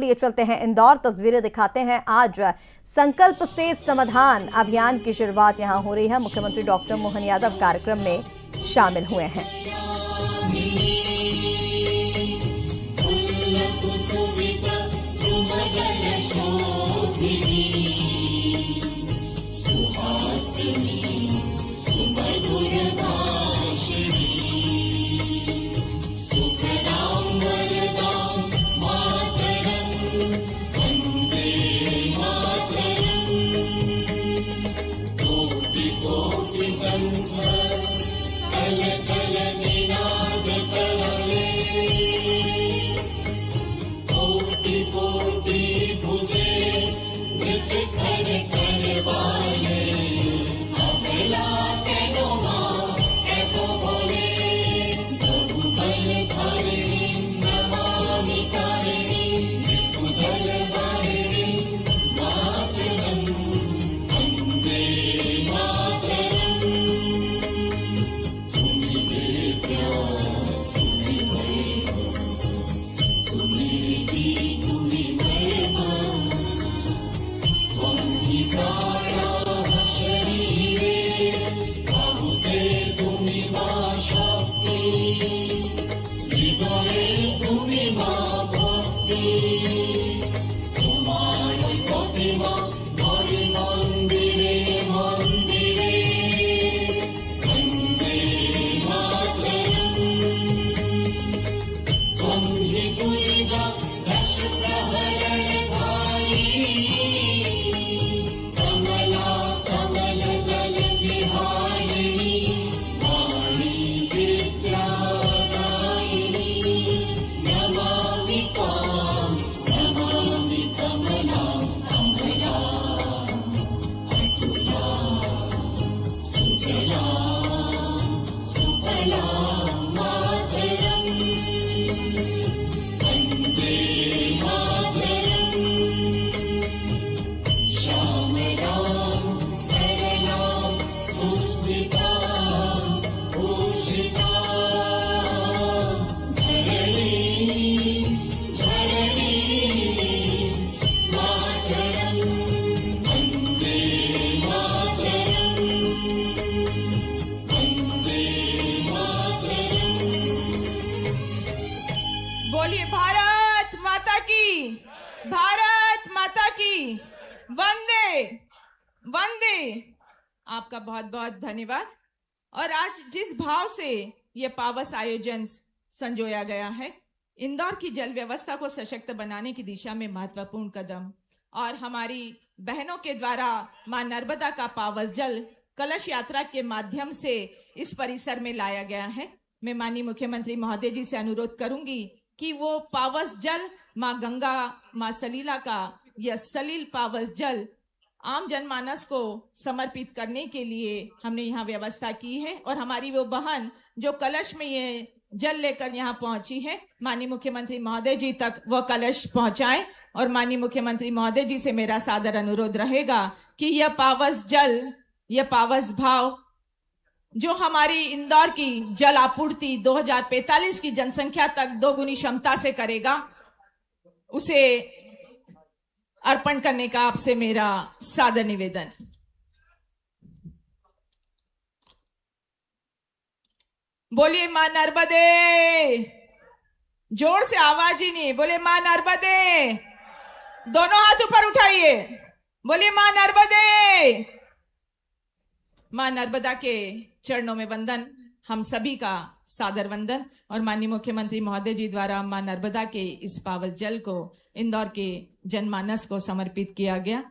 लिए चलते हैं इंदौर, तस्वीरें दिखाते हैं। आज संकल्प से समाधान अभियान की शुरुआत यहां हो रही है। मुख्यमंत्री डॉक्टर मोहन यादव कार्यक्रम में शामिल हुए हैं। बोलिए भारत माता की, भारत माता की, वंदे वंदे। आपका बहुत बहुत धन्यवाद। और आज जिस भाव से ये पावस आयोजन संजोया गया है, इंदौर की जल व्यवस्था को सशक्त बनाने की दिशा में महत्वपूर्ण कदम, और हमारी बहनों के द्वारा मां नर्मदा का पावस जल कलश यात्रा के माध्यम से इस परिसर में लाया गया है। मैं माननीय मुख्यमंत्री महोदय जी से अनुरोध करूंगी कि वो पावस जल मां गंगा, मां सलीला का यह सलील पावस जल आम जनमानस को समर्पित करने के लिए हमने यहाँ व्यवस्था की है। और हमारी वो बहन जो कलश में ये जल लेकर यहाँ पहुंची है, माननीय मुख्यमंत्री महोदय जी तक वो कलश पहुंचाएं। और माननीय मुख्यमंत्री महोदय जी से मेरा सादर अनुरोध रहेगा कि यह पावस जल, यह पावस भाव जो हमारी इंदौर की जल आपूर्ति 2045 की जनसंख्या तक 2 गुनी क्षमता से करेगा, उसे अर्पण करने का आपसे मेरा सादर निवेदन। बोलिए मां नर्मदे। जोर से आवाज ही नहीं, बोले मां नर्मदे। दोनों हाथ ऊपर उठाइए, बोलिए मां नर्मदे। मां नर्मदा के चरणों में वंदन, हम सभी का सादर वंदन। और माननीय मुख्यमंत्री महोदय जी द्वारा मां नर्मदा के इस पावस जल को इंदौर के जनमानस को समर्पित किया गया।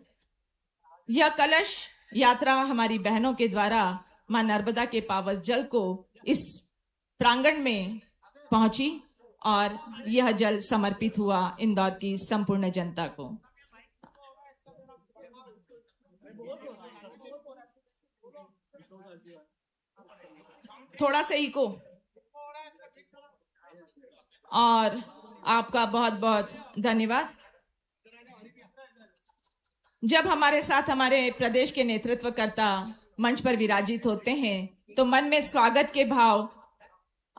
यह कलश यात्रा हमारी बहनों के द्वारा मां नर्मदा के पावस जल को इस प्रांगण में पहुंची और यह जल समर्पित हुआ इंदौर की संपूर्ण जनता को। थोड़ा सा इको। और आपका बहुत बहुत धन्यवाद। जब हमारे साथ हमारे प्रदेश के नेतृत्वकर्ता मंच पर विराजित होते हैं तो मन में स्वागत के भाव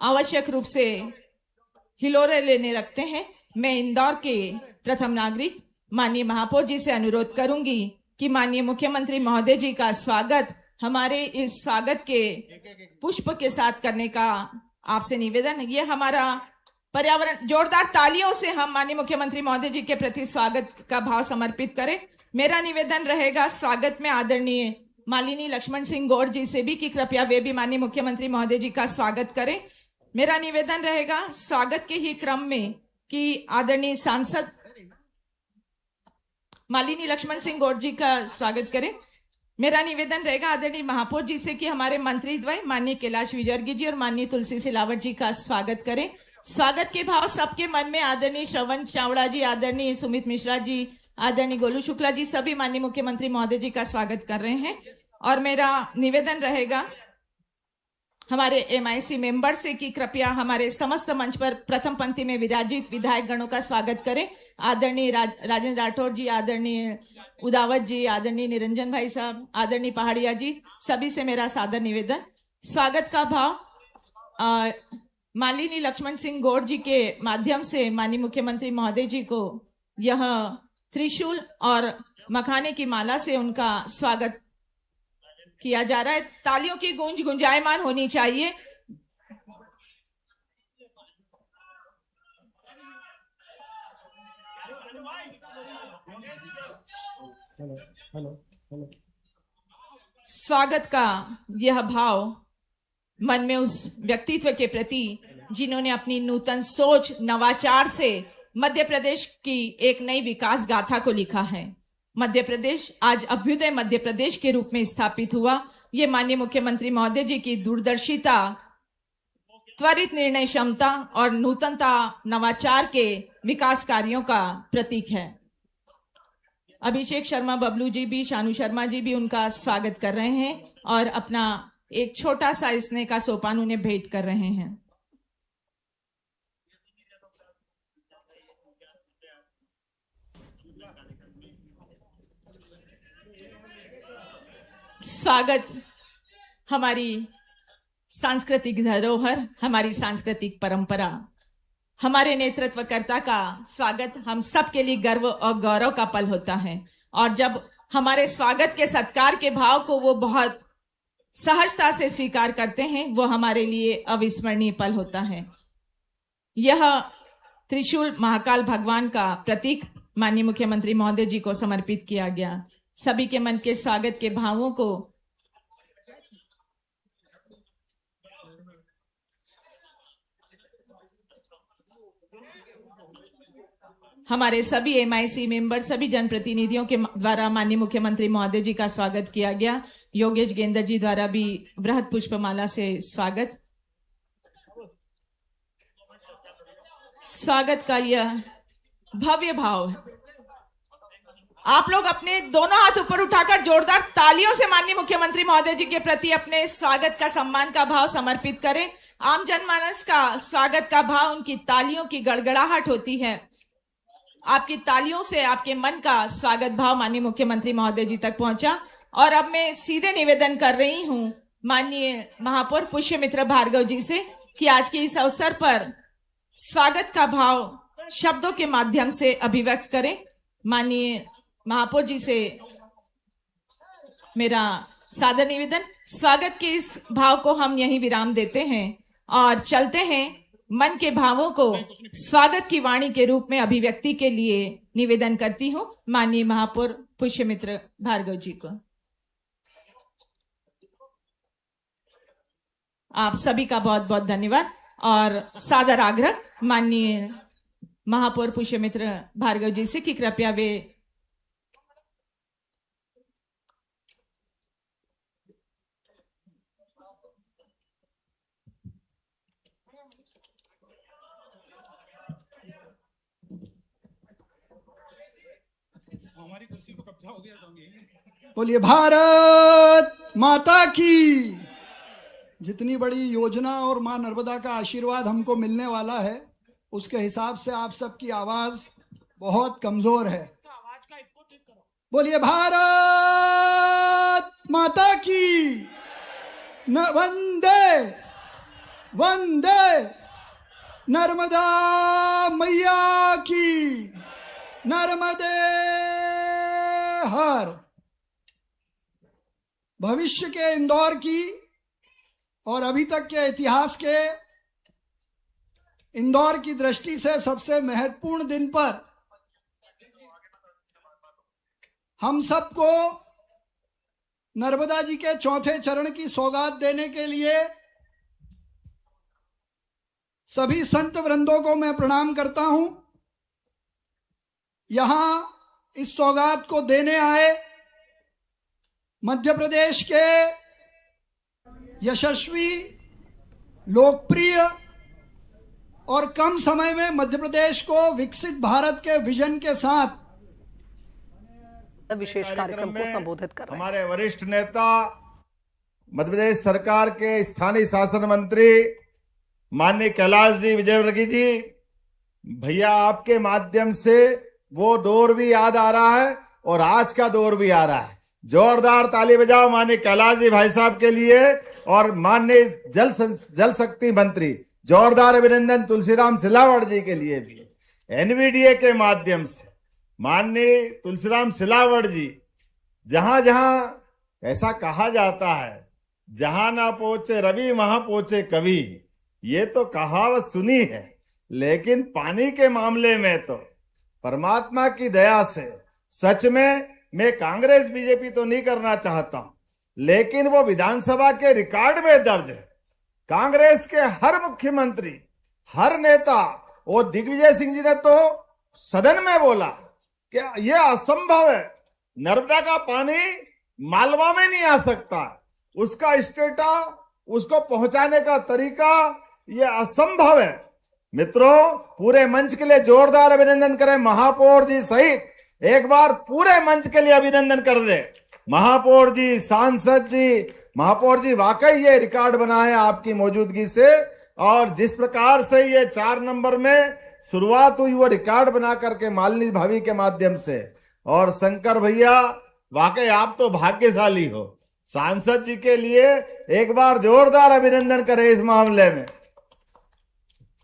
आवश्यक रूप से हिलोरे लेने रखते हैं, मैं इंदौर के प्रथम नागरिक माननीय महापौर जी से अनुरोध करूंगी कि माननीय मुख्यमंत्री महोदय जी का स्वागत हमारे इस स्वागत के पुष्प के साथ करने का आपसे निवेदन है। ये हमारा पर्यावरण, जोरदार तालियों से हम माननीय मुख्यमंत्री महोदय जी के प्रति स्वागत का भाव समर्पित करें। मेरा निवेदन रहेगा स्वागत में आदरणीय मालिनी लक्ष्मण सिंह गौड़ जी से भी कि कृपया वे भी माननीय मुख्यमंत्री महोदय जी का स्वागत करें। मेरा निवेदन रहेगा स्वागत के ही क्रम में कि आदरणीय सांसद मालिनी लक्ष्मण सिंह गौड़ जी का स्वागत करें। मेरा निवेदन रहेगा आदरणीय महापौर जी से कि हमारे मंत्री द्वय माननीय कैलाश विजयवर्गीय जी और माननीय तुलसी सिलावट जी का स्वागत करें। स्वागत के भाव सबके मन में आदरणीय श्रवण चावड़ा जी, आदरणीय सुमित मिश्रा जी, आदरणीय गोलू शुक्ला जी सभी माननीय मुख्यमंत्री महोदय जी का स्वागत कर रहे हैं। और मेरा निवेदन रहेगा हमारे एमआईसी मेंबर से कि कृपया हमारे समस्त मंच पर प्रथम पंक्ति में विराजित विधायक गणों का स्वागत करें। आदरणीय राजेंद्र राठौर जी, आदरणीय उदावत जी, आदरणीय निरंजन भाई साहब, आदरणीय पहाड़िया जी, सभी से मेरा सादर निवेदन। स्वागत का भाव मालिनी लक्ष्मण सिंह गौड़ जी के माध्यम से माननीय मुख्यमंत्री महोदय जी को यह त्रिशूल और मखाने की माला से उनका स्वागत किया जा रहा है। तालियों की गूंज गुंजायमान होनी चाहिए। स्वागत का यह भाव मन में उस व्यक्तित्व के प्रति जिन्होंने अपनी नूतन सोच, नवाचार से मध्य प्रदेश की एक नई विकास गाथा को लिखा है। मध्य प्रदेश आज अभ्युदय मध्य प्रदेश के रूप में स्थापित हुआ। ये माननीय मुख्यमंत्री महोदय जी की दूरदर्शिता, त्वरित निर्णय क्षमता और नूतनता, नवाचार के विकास कार्यों का प्रतीक है। अभिषेक शर्मा बबलू जी भी, शानू शर्मा जी भी उनका स्वागत कर रहे हैं और अपना एक छोटा सा स्नेह का सोपान उन्हें भेंट कर रहे हैं। स्वागत हमारी सांस्कृतिक धरोहर, हमारी सांस्कृतिक परंपरा, हमारे नेतृत्वकर्ता का स्वागत हम सब के लिए गर्व और गौरव का पल होता है। और जब हमारे स्वागत के सत्कार के भाव को वो बहुत सहजता से स्वीकार करते हैं, वो हमारे लिए अविस्मरणीय पल होता है। यह त्रिशूल महाकाल भगवान का प्रतीक माननीय मुख्यमंत्री महोदय जी को समर्पित किया गया। सभी के मन के स्वागत के भावों को हमारे सभी एमआईसी मेंबर, सभी जनप्रतिनिधियों के द्वारा माननीय मुख्यमंत्री महोदय जी का स्वागत किया गया। योगेश गेंदर जी द्वारा भी बृहद पुष्पमाला से स्वागत। स्वागत का यह भव्य भाव है। आप लोग अपने दोनों हाथ ऊपर उठाकर जोरदार तालियों से माननीय मुख्यमंत्री महोदय जी के प्रति अपने स्वागत का, सम्मान का भाव समर्पित करें। आम जनमानस का स्वागत का भाव उनकी तालियों की गड़गड़ाहट होती है। आपकी तालियों से आपके मन का स्वागत भाव माननीय मुख्यमंत्री महोदय जी तक पहुंचा। और अब मैं सीधे निवेदन कर रही हूं माननीय महापौर पुष्यमित्र भार्गव जी से कि आज के इस अवसर पर स्वागत का भाव शब्दों के माध्यम से अभिव्यक्त करें। माननीय महापौर जी से मेरा सादर निवेदन। स्वागत के इस भाव को हम यहीं विराम देते हैं और चलते हैं मन के भावों को स्वागत की वाणी के रूप में अभिव्यक्ति के लिए निवेदन करती हूं माननीय महापौर पुष्यमित्र भार्गव जी को। आप सभी का बहुत बहुत धन्यवाद और सादर आग्रह माननीय महापौर पुष्यमित्र भार्गव जी से कि कृपया वे हमारी कुर्सी को कब्जा हो गया। बोलिए भारत माता की। जितनी बड़ी योजना और मां नर्मदा का आशीर्वाद हमको मिलने वाला है, उसके हिसाब से आप सबकी आवाज बहुत कमजोर है। बोलिए भारत माता की। वंदे वंदे नर्मदा मैया की, नर्मदे हर। भविष्य के इंदौर की और अभी तक के इतिहास के इंदौर की दृष्टि से सबसे महत्वपूर्ण दिन पर हम सबको नर्मदा जी के चौथे चरण की सौगात देने के लिए सभी संत वृंदों को मैं प्रणाम करता हूं। यहां इस सौगात को देने आए मध्य प्रदेश के यशस्वी, लोकप्रिय और कम समय में मध्य प्रदेश को विकसित भारत के विजन के साथ विशेष कार्यक्रम को संबोधित कर रहे हैं। हमारे वरिष्ठ नेता, मध्य प्रदेश सरकार के स्थानीय शासन मंत्री माननीय कैलाश जी विजयवर्गीय जी, भैया आपके माध्यम से वो दौर भी याद आ रहा है और आज का दौर भी आ रहा है। जोरदार ताली बजाओ माननीय कैलाश जी भाई साहब के लिए। और माननीय जल शक्ति मंत्री, जोरदार अभिनंदन तुलसीराम सिलावट जी के लिए भी। एनवीडीए के माध्यम से माननीय तुलसीराम सिलावट जी, जहां जहां ऐसा कहा जाता है, जहां ना पहुंचे रवि वहां पहुंचे कवि, ये तो कहावत सुनी है, लेकिन पानी के मामले में तो परमात्मा की दया से सच में मैं कांग्रेस बीजेपी तो नहीं करना चाहता हूं, लेकिन वो विधानसभा के रिकॉर्ड में दर्ज है। कांग्रेस के हर मुख्यमंत्री, हर नेता और दिग्विजय सिंह जी ने तो सदन में बोला कि यह असंभव है, नर्मदा का पानी मालवा में नहीं आ सकता, उसका स्टेटा, उसको पहुंचाने का तरीका यह असंभव है। मित्रों, पूरे मंच के लिए जोरदार अभिनंदन करें महापौर जी सहित, एक बार पूरे मंच के लिए अभिनंदन कर दे। महापौर जी, सांसद जी, महापौर जी, वाकई ये रिकॉर्ड बना है आपकी मौजूदगी से। और जिस प्रकार से ये 4 नंबर में शुरुआत हुई, वो रिकॉर्ड बना करके मालिनी भाभी के माध्यम से। और शंकर भैया, वाकई आप तो भाग्यशाली हो। सांसद जी के लिए एक बार जोरदार अभिनंदन करें इस मामले में।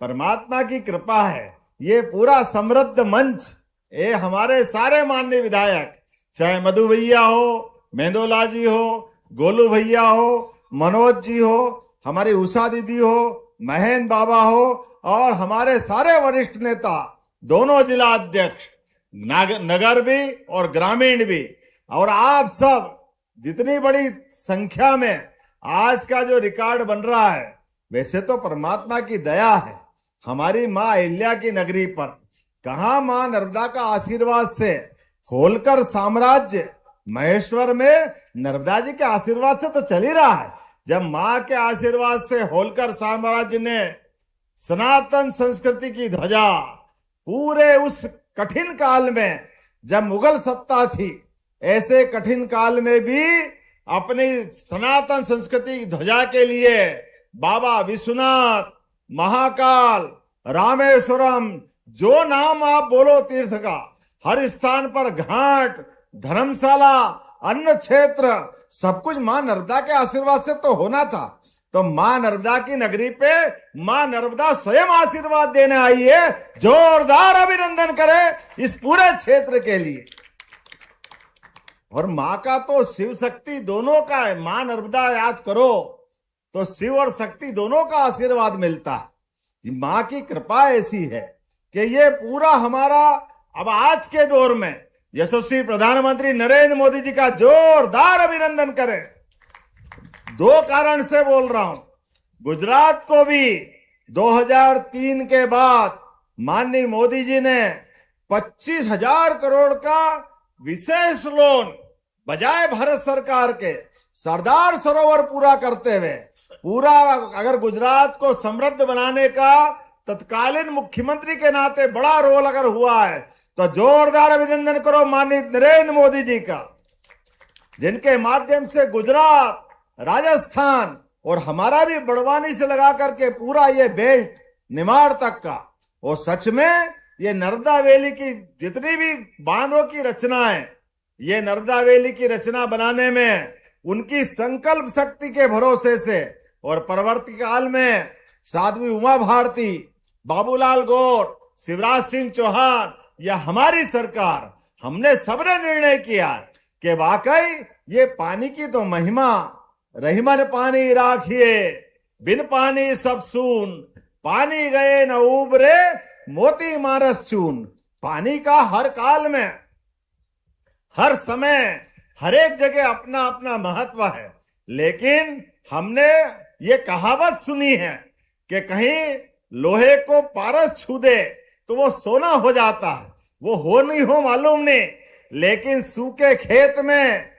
परमात्मा की कृपा है, ये पूरा समृद्ध मंच, ये हमारे सारे माननीय विधायक, चाहे मधु भैया हो, मेंदोला जी हो, गोलू भैया हो, मनोज जी हो, हमारी उषा दीदी हो, महेंद्र बाबा हो, और हमारे सारे वरिष्ठ नेता, दोनों जिला अध्यक्ष, नगर भी और ग्रामीण भी, और आप सब जितनी बड़ी संख्या में आज का जो रिकॉर्ड बन रहा है, वैसे तो परमात्मा की दया है हमारी माँ अहिल्या की नगरी पर। कहां माँ नर्मदा का आशीर्वाद से होलकर साम्राज्य महेश्वर में नर्मदा जी के आशीर्वाद से तो चल ही रहा है। जब माँ के आशीर्वाद से होलकर साम्राज्य ने सनातन संस्कृति की ध्वजा, पूरे उस कठिन काल में जब मुगल सत्ता थी, ऐसे कठिन काल में भी अपनी सनातन संस्कृति की ध्वजा के लिए बाबा विश्वनाथ, महाकाल, रामेश्वरम, जो नाम आप बोलो तीर्थ का, हर स्थान पर घाट, धर्मशाला, अन्न क्षेत्र, सब कुछ मां नर्मदा के आशीर्वाद से तो होना था। तो मां नर्मदा की नगरी पे मां नर्मदा स्वयं आशीर्वाद देने आई है। जोरदार अभिनंदन करें इस पूरे क्षेत्र के लिए। और मां का तो शिव शक्ति दोनों का है। मां नर्मदा याद करो तो शिव और शक्ति दोनों का आशीर्वाद मिलता है। मां की कृपा ऐसी है कि ये पूरा हमारा अब आज के दौर में यशस्वी प्रधानमंत्री नरेंद्र मोदी जी का जोरदार अभिनंदन करें। 2 कारण से बोल रहा हूं। गुजरात को भी 2003 के बाद माननीय मोदी जी ने 25,000 करोड़ का विशेष लोन बजाय भारत सरकार के सरदार सरोवर पूरा करते हुए, पूरा अगर गुजरात को समृद्ध बनाने का तत्कालीन मुख्यमंत्री के नाते बड़ा रोल अगर हुआ है तो जोरदार अभिनंदन करो माननीय नरेंद्र मोदी जी का, जिनके माध्यम से गुजरात, राजस्थान और हमारा भी बड़वानी से लगा करके पूरा ये बेल्ट निमाड़ तक का। और सच में ये नर्मदा वैली की जितनी भी बांधों की रचना है, ये नर्मदा वैली की रचना बनाने में उनकी संकल्प शक्ति के भरोसे से, और परवर्ती काल में साध्वी उमा भारती बाबूलाल गौर, शिवराज सिंह चौहान या हमारी सरकार, हमने सबने निर्णय किया कि वाकई ये पानी की तो महिमा, रहीमन पानी राखिए बिन पानी सब सून, पानी गए न उबरे मोती मारस चून। पानी का हर काल में, हर समय, हर एक जगह अपना अपना महत्व है, लेकिन हमने ये कहावत सुनी है कि कहीं लोहे को पारस छू दे तो वो सोना हो जाता है। वो हो नहीं हो मालूम नहीं, लेकिन सूखे खेत में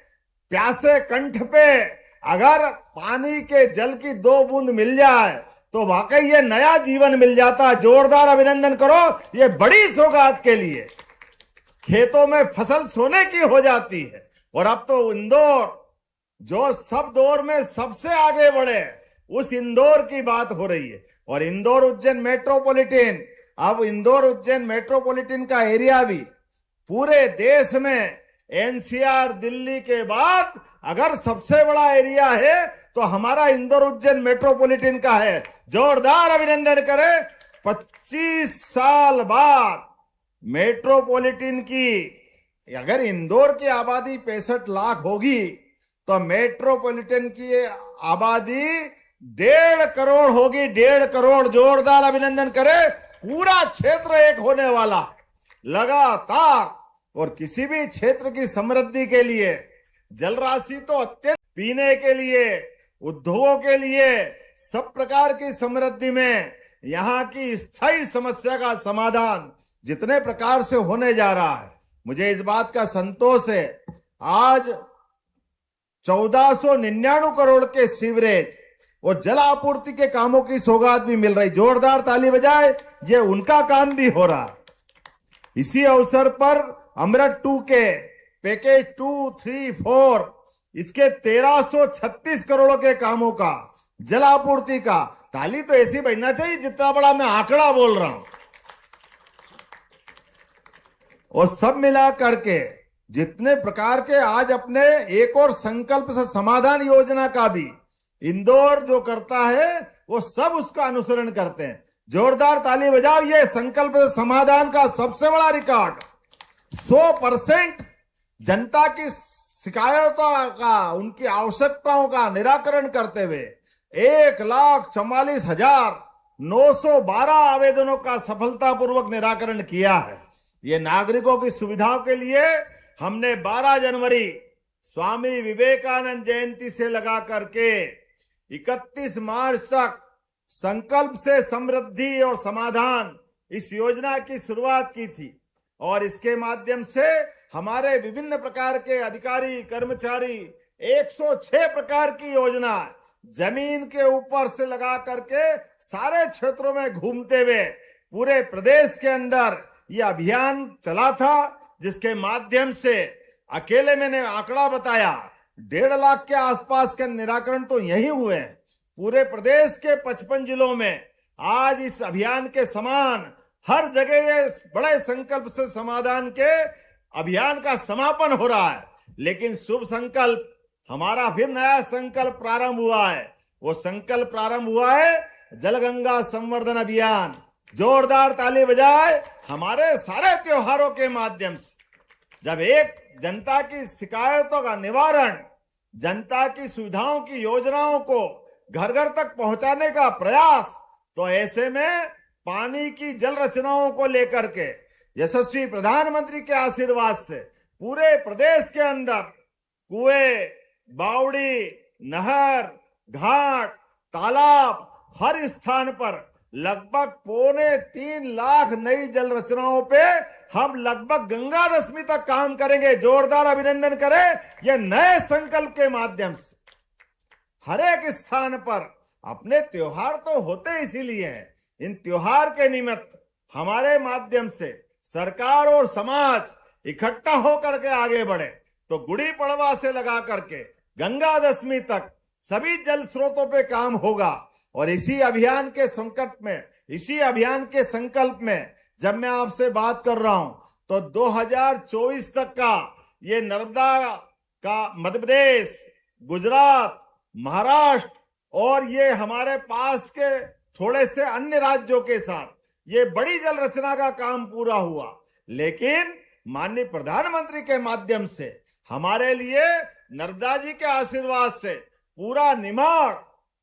प्यासे कंठ पे अगर पानी के जल की 2 बूंद मिल जाए तो वाकई ये नया जीवन मिल जाता है। जोरदार अभिनंदन करो ये बड़ी सौगात के लिए। खेतों में फसल सोने की हो जाती है। और अब तो इंदौर जो सब दौर में सबसे आगे बढ़े, उस इंदौर की बात हो रही है। और इंदौर उज्जैन मेट्रोपॉलिटन, अब इंदौर उज्जैन मेट्रोपॉलिटन का एरिया भी पूरे देश में एनसीआर दिल्ली के बाद अगर सबसे बड़ा एरिया है तो हमारा इंदौर उज्जैन मेट्रोपॉलिटन का है। जोरदार अभिनंदन करें। 25 साल बाद मेट्रोपॉलिटन की, अगर इंदौर की आबादी 65 लाख होगी तो मेट्रोपॉलिटन की आबादी 1.5 करोड़ होगी। 1.5 करोड़। जोरदार अभिनंदन करें। पूरा क्षेत्र एक होने वाला लगातार। और किसी भी क्षेत्र की समृद्धि के लिए जल राशि तो अत्यंत, पीने के लिए, उद्योगों के लिए, सब प्रकार की समृद्धि में यहाँ की स्थायी समस्या का समाधान जितने प्रकार से होने जा रहा है, मुझे इस बात का संतोष है। आज 1499 करोड़ के सीवरेज और जल आपूर्ति के कामों की सौगात भी मिल रही। जोरदार ताली बजाए, ये उनका काम भी हो रहा है। इसी अवसर पर अमृत 2 के पैकेज 2, 3, 4 इसके 1336 करोड़ के कामों का, जल आपूर्ति का, ताली तो ऐसी बजना चाहिए जितना बड़ा मैं आंकड़ा बोल रहा हूं। और सब मिला करके जितने प्रकार के आज अपने एक और संकल्प से समाधान योजना का भी इंदौर जो करता है वो सब उसका अनुसरण करते हैं। जोरदार ताली बजाओ। ये संकल्प से समाधान का सबसे बड़ा रिकॉर्ड। 100% जनता की शिकायतों का, उनकी आवश्यकताओं का निराकरण करते हुए 1,44,912 आवेदनों का सफलतापूर्वक निराकरण किया है। ये नागरिकों की सुविधाओं के लिए हमने 12 जनवरी स्वामी विवेकानंद जयंती से लगा करके 31 मार्च तक संकल्प से समृद्धि और समाधान इस योजना की शुरुआत की थी। और इसके माध्यम से हमारे विभिन्न प्रकार के अधिकारी, कर्मचारी 106 प्रकार की योजना जमीन के ऊपर से लगा करके सारे क्षेत्रों में घूमते हुए पूरे प्रदेश के अंदर यह अभियान चला था, जिसके माध्यम से अकेले मैंने आंकड़ा बताया 1.5 लाख के आसपास के निराकरण तो यही हुए हैं। पूरे प्रदेश के 55 जिलों में आज इस अभियान के समान हर जगह ये बड़े संकल्प से समाधान के अभियान का समापन हो रहा है। लेकिन शुभ संकल्प, हमारा फिर नया संकल्प प्रारंभ हुआ है। वो संकल्प प्रारंभ हुआ है जलगंगा संवर्धन अभियान। जोरदार ताली बजाए। हमारे सारे त्योहारों के माध्यम से जब एक जनता की शिकायतों का निवारण, जनता की सुविधाओं की योजनाओं को घर घर तक पहुंचाने का प्रयास, तो ऐसे में पानी की जल रचनाओं को लेकर के यशस्वी प्रधानमंत्री के आशीर्वाद से पूरे प्रदेश के अंदर कुएं, बावड़ी, नहर, घाट, तालाब, हर स्थान पर लगभग 2.25 लाख नई जल रचनाओं पे हम लगभग गंगा दशमी तक काम करेंगे। जोरदार अभिनंदन करें। यह नए संकल्प के माध्यम से हर एक स्थान पर अपने त्योहार तो होते इसीलिए हैं। इन त्योहार के निमित्त हमारे माध्यम से सरकार और समाज इकट्ठा होकर के आगे बढ़े, तो गुड़ी पड़वा से लगा करके गंगा दशमी तक सभी जल स्रोतों पे काम होगा। और इसी अभियान के संकट में, इसी अभियान के संकल्प में जब मैं आपसे बात कर रहा हूं तो 2024 तक का ये नर्मदा का मध्य प्रदेश, गुजरात, महाराष्ट्र और ये हमारे पास के थोड़े से अन्य राज्यों के साथ ये बड़ी जल रचना का काम पूरा हुआ। लेकिन माननीय प्रधानमंत्री के माध्यम से हमारे लिए नर्मदा जी के आशीर्वाद से पूरा निमाड़,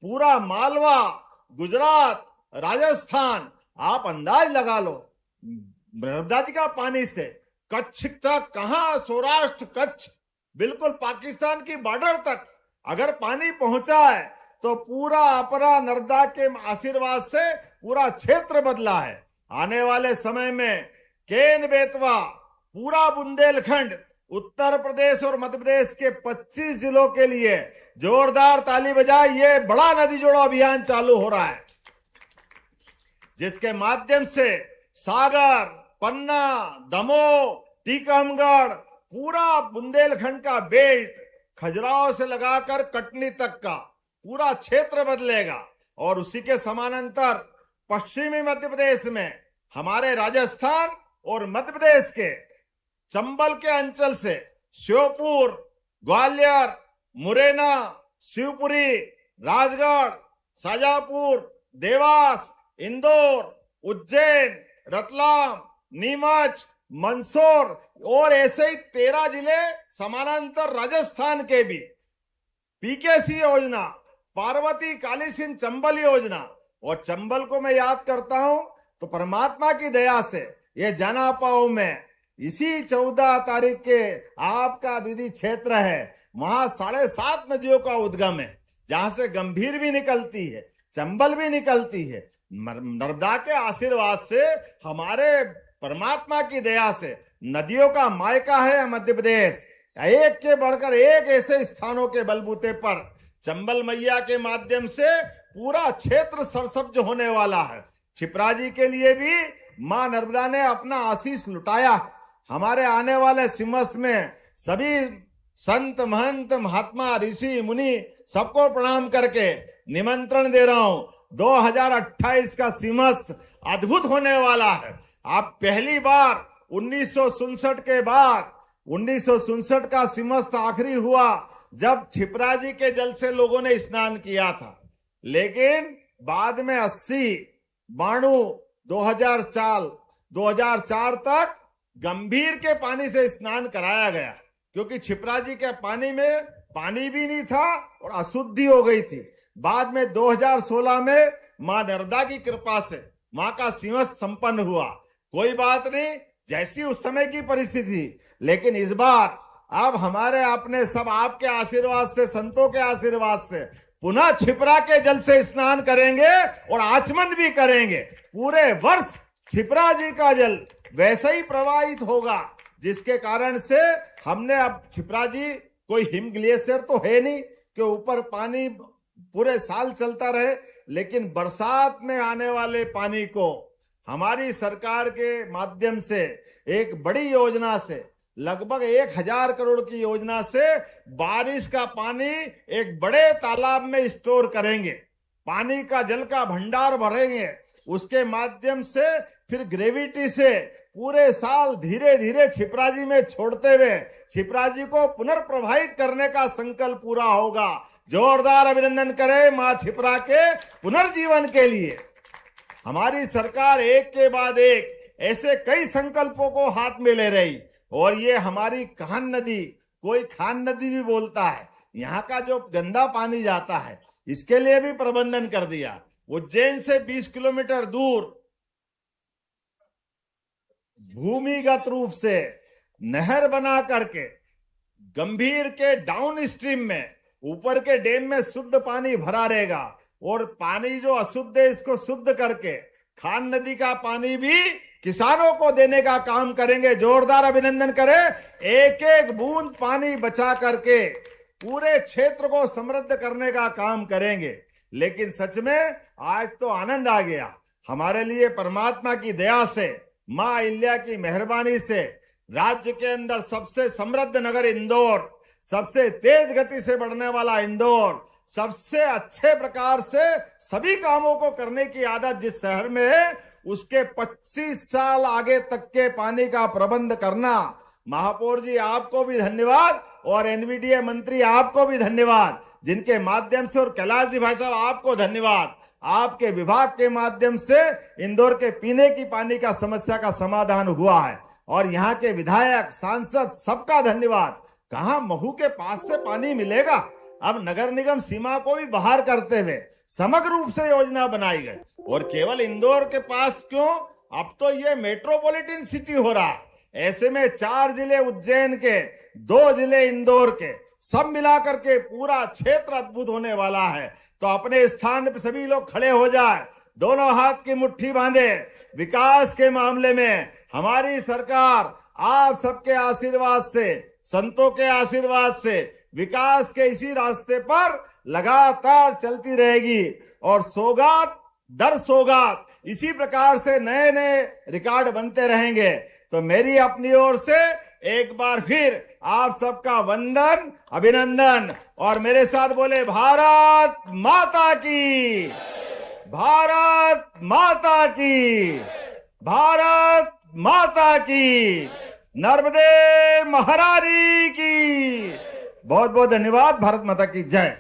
पूरा मालवा, गुजरात, राजस्थान, आप अंदाज लगा लो नर्मदा जी का पानी से कच्छ तक, कहां सौराष्ट्र कच्छ, बिल्कुल पाकिस्तान की बॉर्डर तक अगर पानी पहुंचा है तो पूरा अपरा नर्मदा के आशीर्वाद से पूरा क्षेत्र बदला है। आने वाले समय में केन बेतवा, पूरा बुंदेलखंड, उत्तर प्रदेश और मध्य प्रदेश के 25 जिलों के लिए जोरदार ताली बजाए, ये बड़ा नदी जोड़ो अभियान चालू हो रहा है, जिसके माध्यम से सागर, पन्ना, दमोह, टीकमगढ़, पूरा बुंदेलखंड का बेल्ट खजुराहो से लगाकर कटनी तक का पूरा क्षेत्र बदलेगा। और उसी के समानांतर पश्चिमी मध्य प्रदेश में हमारे राजस्थान और मध्य प्रदेश के चंबल के अंचल से श्योपुर, ग्वालियर, मुरैना, शिवपुरी, राजगढ़, शाजापुर, देवास, इंदौर, उज्जैन, रतलाम, नीमच, मंदसौर और ऐसे ही 13 जिले समानांतर राजस्थान के भी पीकेसी योजना, पार्वती काली सिंह चंबल योजना। और चंबल को मैं याद करता हूं तो परमात्मा की दया से ये जनापाव में इसी 14 तारीख के आपका दीदी क्षेत्र है, वहां 7.5 नदियों का उद्गम है, जहां से गंभीर भी निकलती है, चंबल भी निकलती है। नर्मदा के आशीर्वाद से, हमारे परमात्मा की दया से नदियों का मायका है मध्य प्रदेश। एक के बढ़कर एक ऐसे स्थानों के बलबूते पर चंबल मैया के माध्यम से पूरा क्षेत्र सरसब्ज होने वाला है। क्षिप्रा जी के लिए भी मां नर्मदा ने अपना आशीष लुटाया है। हमारे आने वाले सिमस्त में सभी संत, महंत, महात्मा, ऋषि, मुनि सबको प्रणाम करके निमंत्रण दे रहा हूं। 2028 का सिमस्त अद्भुत होने वाला है। आप पहली बार 1967 के बाद 1967 का सिमस्त आखिरी हुआ जब क्षिप्रा जी के जल से लोगों ने स्नान किया था। लेकिन बाद में 80, 92, 2004 तक गंभीर के पानी से स्नान कराया गया, क्योंकि क्षिप्रा जी के पानी में पानी भी नहीं था और अशुद्धि हो गई थी। बाद में 2016 में मां नर्मदा की कृपा से मां का सिमस्त संपन्न हुआ। कोई बात नहीं, जैसी उस समय की परिस्थिति, लेकिन इस बार अब हमारे अपने सब आपके आशीर्वाद से, संतों के आशीर्वाद से पुनः क्षिप्रा के जल से स्नान करेंगे और आचमन भी करेंगे। पूरे वर्ष क्षिप्रा जी का जल वैसे ही प्रवाहित होगा, जिसके कारण से हमने अब क्षिप्रा जी, कोई हिम ग्लेशियर तो है नहीं कि ऊपर पानी पूरे साल चलता रहे, लेकिन बरसात में आने वाले पानी को हमारी सरकार के माध्यम से एक बड़ी योजना से, लगभग 1000 करोड़ की योजना से बारिश का पानी एक बड़े तालाब में स्टोर करेंगे, पानी का जल का भंडार भरेंगे। उसके माध्यम से फिर ग्रेविटी से पूरे साल धीरे धीरे क्षिप्रा जी में छोड़ते हुए क्षिप्रा जी को पुनर्प्रवाहित करने का संकल्प पूरा होगा। जोरदार अभिनंदन करें मां क्षिप्रा के पुनर्जीवन के लिए। हमारी सरकार एक के बाद एक ऐसे कई संकल्पों को हाथ में ले रही, और ये हमारी कान नदी, कोई खान नदी भी बोलता है, यहाँ का जो गंदा पानी जाता है, इसके लिए भी प्रबंधन कर दिया। उज्जैन से 20 किलोमीटर दूर भूमिगत रूप से नहर बना करके गंभीर के डाउन स्ट्रीम में, ऊपर के डैम में शुद्ध पानी भरा रहेगा, और पानी जो अशुद्ध है इसको शुद्ध करके खान नदी का पानी भी किसानों को देने का काम करेंगे। जोरदार अभिनंदन करें। एक एक बूंद पानी बचा करके पूरे क्षेत्र को समृद्ध करने का काम करेंगे। लेकिन सच में आज तो आनंद आ गया हमारे लिए। परमात्मा की दया से, मां अहिल्या की मेहरबानी से राज्य के अंदर सबसे समृद्ध नगर इंदौर, सबसे तेज गति से बढ़ने वाला इंदौर, सबसे अच्छे प्रकार से सभी कामों को करने की आदत जिस शहर में है, उसके 25 साल आगे तक के पानी का प्रबंध करना। महापौर जी आपको भी धन्यवाद, और एनवीडीए मंत्री आपको भी धन्यवाद, जिनके माध्यम से, और कैलाश जी भाई साहब आपको धन्यवाद। आपके विभाग के माध्यम से इंदौर के पीने की पानी का समस्या का समाधान हुआ है। और यहाँ के विधायक, सांसद, सबका धन्यवाद। कहां महू के पास से पानी मिलेगा, अब नगर निगम सीमा को भी बाहर करते हुए समग्र रूप से योजना बनाई गई। और केवल इंदौर के पास क्यों, अब तो ये मेट्रोपॉलिटन सिटी हो रहा है। ऐसे में 4 जिले उज्जैन के, 2 जिले इंदौर के, सब मिलाकर के पूरा क्षेत्र अद्भुत होने वाला है। तो अपने स्थान पर सभी लोग खड़े हो जाए, दोनों हाथ की मुट्ठी बांधे। विकास के मामले में हमारी सरकार आप सबके आशीर्वाद से, संतों के आशीर्वाद से विकास के इसी रास्ते पर लगातार चलती रहेगी। और सौगात दर सौगात इसी प्रकार से नए नए रिकॉर्ड बनते रहेंगे। तो मेरी अपनी ओर से एक बार फिर आप सबका वंदन, अभिनंदन। और मेरे साथ बोले भारत माता की, भारत माता की, भारत माता की, नर्मदे महारानी की। बहुत बहुत धन्यवाद। भारत माता की जय।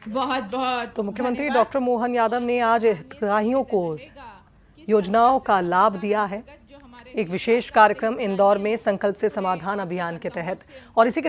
बहुत बहुत तो मुख्यमंत्री डॉक्टर मोहन यादव ने आज हितग्राहियों को योजनाओं का लाभ दिया है। एक विशेष कार्यक्रम इंदौर में संकल्प से समाधान अभियान के तहत, और इसी के